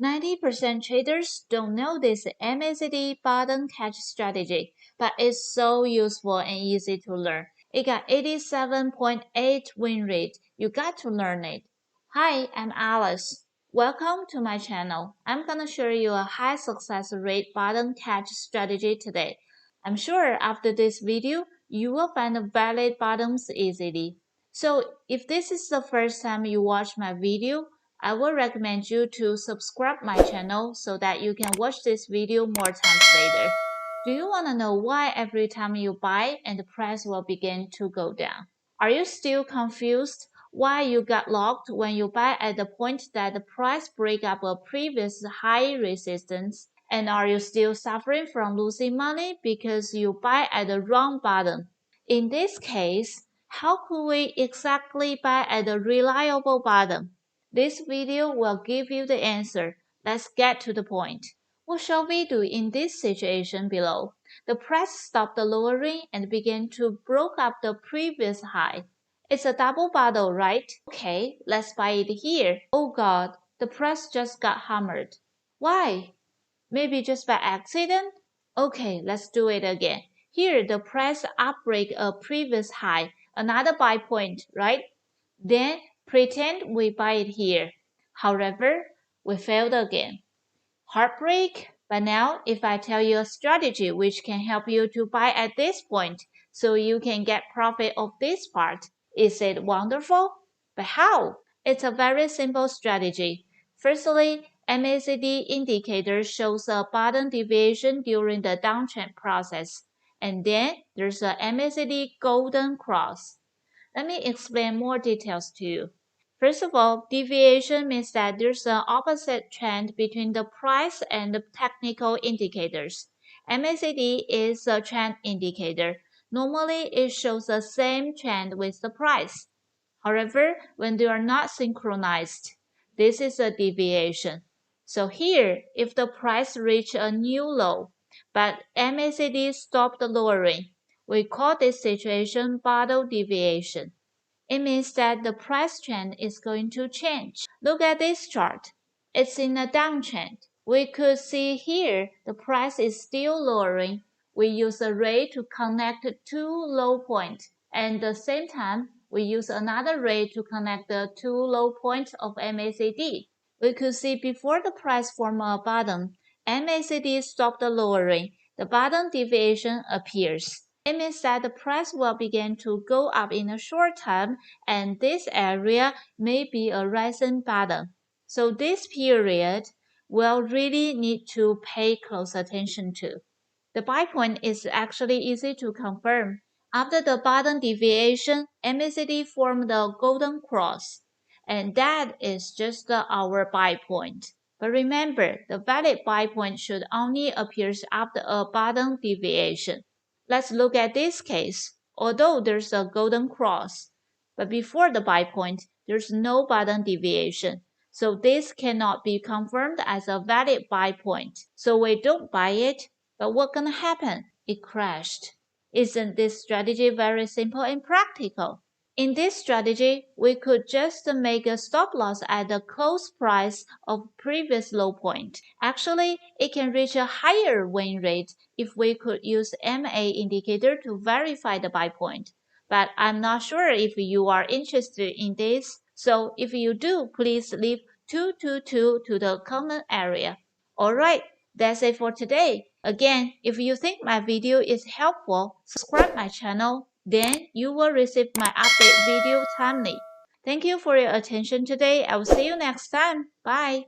90% traders don't know this MACD bottom catch strategy, but it's so useful and easy to learn. It got 87.8 win rate. You got to learn it. Hi, I'm Alice. Welcome to my channel. I'm gonna show you a high success rate bottom catch strategy today. I'm sure after this video, you will find the valid bottoms easily. So if this is the first time you watch my video, I will recommend you to subscribe my channel so that you can watch this video more times later. Do you want to know why every time you buy and the price will begin to go down? Are you still confused why you got locked when you buy at the point that the price break up a previous high resistance? And are you still suffering from losing money because you buy at the wrong bottom? In this case, how could we exactly buy at a reliable bottom? This video will give you the answer. Let's get to the point. What shall we do in this situation below? The price stopped lowering and began to break up the previous high. It's a double bottom, right? Okay, let's buy it here. Oh God, the price just got hammered. Why? Maybe just by accident? Okay, let's do it again. Here, the price outbreak a previous high, another buy point, right? Then pretend we buy it here. However, we failed again. Heartbreak? But now, if I tell you a strategy which can help you to buy at this point, so you can get profit of this part, is it wonderful? But how? It's a very simple strategy. Firstly, MACD indicator shows a bottom deviation during the downtrend process, and then there's a MACD golden cross. Let me explain more details to you. First of all, deviation means that there's an opposite trend between the price and the technical indicators. MACD is a trend indicator. Normally, it shows the same trend with the price. However, when they are not synchronized, this is a deviation. So here, if the price reached a new low, but MACD stopped lowering, we call this situation bottom deviation. It means that the price trend is going to change. Look at this chart. It's in a downtrend. We could see here the price is still lowering. We use a ray to connect two low points, and at the same time, we use another ray to connect the two low points of MACD. We could see before the price formed a bottom, MACD stopped lowering. The bottom deviation appears. It means that the price will begin to go up in a short time, and this area may be a rising bottom. So this period we'll really need to pay close attention to. The buy point is actually easy to confirm. After the bottom deviation, MACD formed the golden cross, and that is just our buy point. But remember, the valid buy point should only appear after a bottom deviation. Let's look at this case. Although there's a golden cross, but before the buy point, there's no bottom deviation. So this cannot be confirmed as a valid buy point. So we don't buy it, but what's gonna happen? It crashed. Isn't this strategy very simple and practical? In this strategy, we could just make a stop loss at the close price of previous low point. Actually, it can reach a higher win rate if we could use MA indicator to verify the buy point. But I'm not sure if you are interested in this. So if you do, please leave 222 to the comment area. Alright, that's it for today. Again, if you think my video is helpful, subscribe my channel, then you will receive my update video timely. Thank you for your attention today. I will see you next time. Bye.